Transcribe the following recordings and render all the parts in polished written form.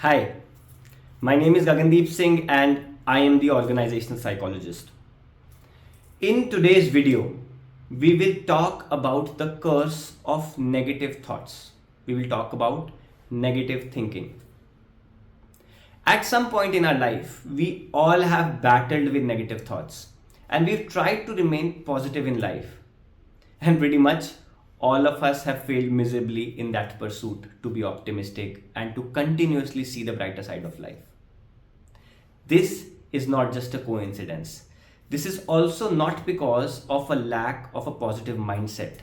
Hi, my name is Gagandeep Singh and I am the organizational psychologist. In today's video, we will talk about the curse of negative thoughts. We will talk about negative thinking. At some point in our life, we all have battled with negative thoughts and we've tried to remain positive in life. And pretty much all of us have failed miserably in that pursuit to be optimistic and to continuously see the brighter side of life. This is not just a coincidence. This is also not because of a lack of a positive mindset,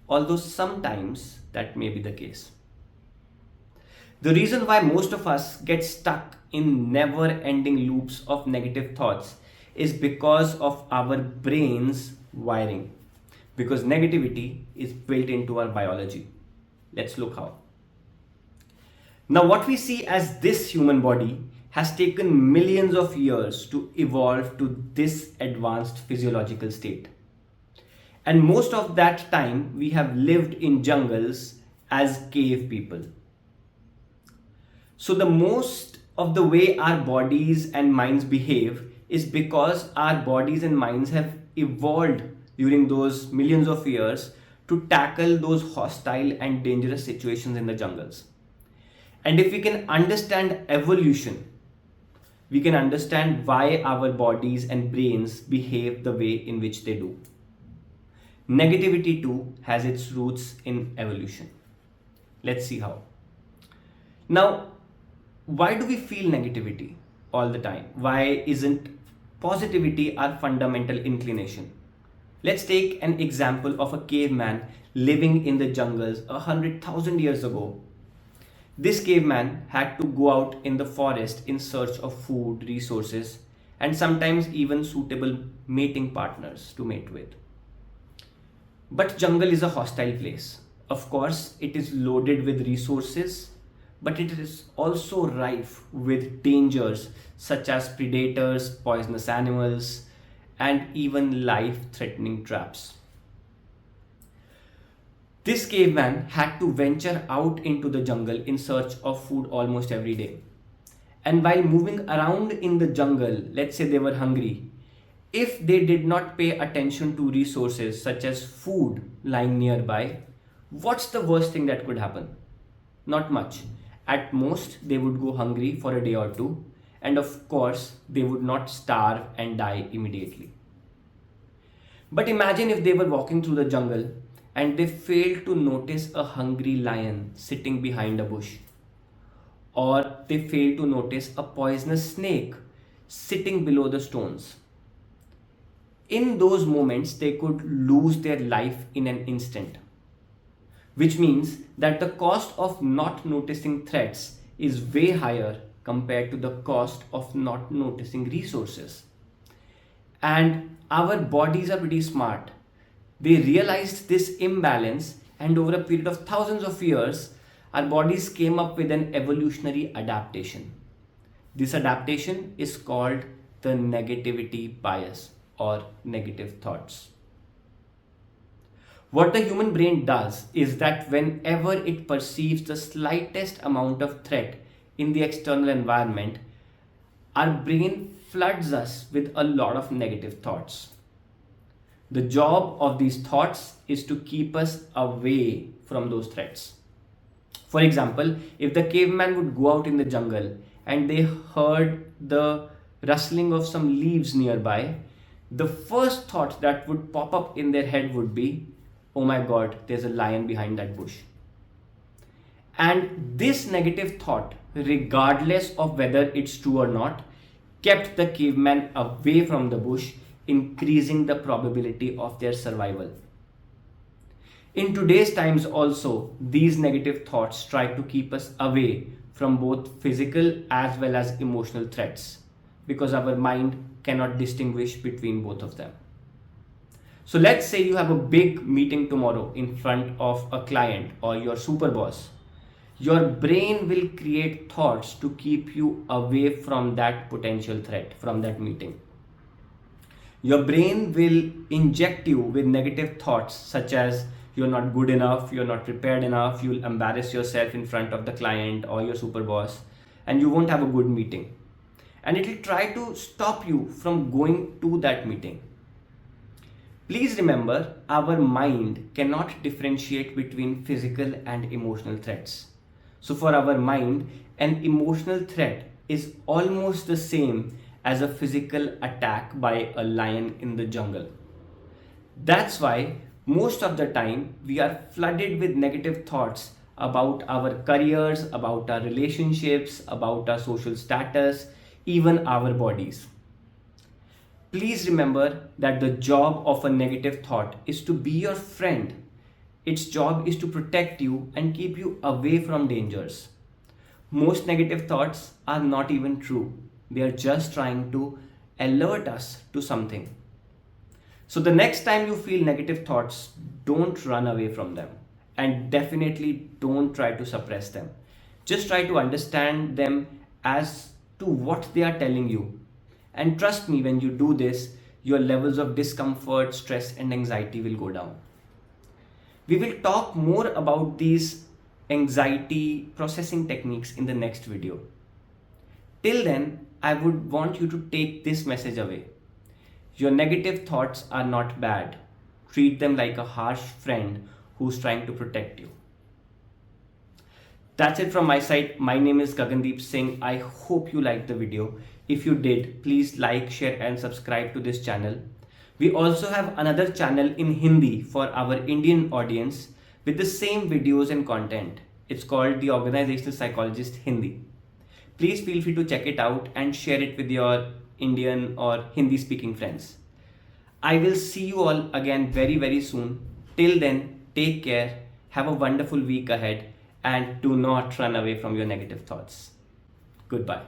although sometimes that may be the case. The reason why most of us get stuck in never ending loops of negative thoughts is because of our brain's wiring. Because negativity is built into our biology. Let's look how. Now, what we see as this human body has taken millions of years to evolve to this advanced physiological state. And most of that time, we have lived in jungles as cave people. So, the most of the way our bodies and minds behave is because our bodies and minds have evolved during those millions of years to tackle those hostile and dangerous situations in the jungles. And if we can understand evolution, we can understand why our bodies and brains behave the way in which they do. Negativity too has its roots in evolution. Let's see how. Now, why do we feel negativity all the time? Why isn't positivity our fundamental inclination? Let's take an example of a caveman living in the jungles 100,000 years ago. This caveman had to go out in the forest in search of food, resources, and sometimes even suitable mating partners to mate with. But jungle is a hostile place. Of course, it is loaded with resources, but it is also rife with dangers such as predators, poisonous animals, and even life-threatening traps. This caveman had to venture out into the jungle in search of food almost every day. And while moving around in the jungle, let's say they were hungry, if they did not pay attention to resources such as food lying nearby, what's the worst thing that could happen? Not much. At most, they would go hungry for a day or two, and of course, they would not starve and die immediately. But imagine if they were walking through the jungle and they failed to notice a hungry lion sitting behind a bush, or they failed to notice a poisonous snake sitting below the stones. In those moments, they could lose their life in an instant, which means that the cost of not noticing threats is way higher compared to the cost of not noticing resources. And our bodies are pretty smart. They realized this imbalance, and over a period of thousands of years, our bodies came up with an evolutionary adaptation. This adaptation is called the negativity bias or negative thoughts. What the human brain does is that whenever it perceives the slightest amount of threat in the external environment, our brain floods us with a lot of negative thoughts. The job of these thoughts is to keep us away from those threats. For example, if the caveman would go out in the jungle and they heard the rustling of some leaves nearby, the first thought that would pop up in their head would be, oh my god, there's a lion behind that bush. And this negative thought, regardless of whether it's true or not, kept the caveman away from the bush, increasing the probability of their survival. In today's times also, these negative thoughts try to keep us away from both physical as well as emotional threats, because our mind cannot distinguish between both of them. So let's say you have a big meeting tomorrow in front of a client or your super boss. Your brain will create thoughts to keep you away from that potential threat, from that meeting. Your brain will inject you with negative thoughts such as you're not good enough, you're not prepared enough, you'll embarrass yourself in front of the client or your super boss. and you won't have a good meeting. And it will try to stop you from going to that meeting. Please remember, our mind cannot differentiate between physical and emotional threats. So, for our mind, an emotional threat is almost the same as a physical attack by a lion in the jungle. That's why most of the time we are flooded with negative thoughts about our careers, about our relationships, about our social status, even our bodies. Please remember that the job of a negative thought is to be your friend. Its job is to protect you and keep you away from dangers. Most negative thoughts are not even true. They are just trying to alert us to something. So the next time you feel negative thoughts, don't run away from them, and definitely don't try to suppress them. Just try to understand them as to what they are telling you. And trust me, when you do this, your levels of discomfort, stress, and anxiety will go down. We will talk more about these anxiety processing techniques in the next video. Till then, I would want you to take this message away. Your negative thoughts are not bad. Treat them like a harsh friend who's trying to protect you. That's it from my side. My name is Gagandeep Singh. I hope you liked the video. If you did, please like, share and subscribe to this channel. We also have another channel in Hindi for our Indian audience with the same videos and content. It's called The Organizational Psychologist Hindi. Please feel free to check it out and share it with your Indian or Hindi speaking friends. I will see you all again very soon. Till then, take care, have a wonderful week ahead, and do not run away from your negative thoughts. Goodbye.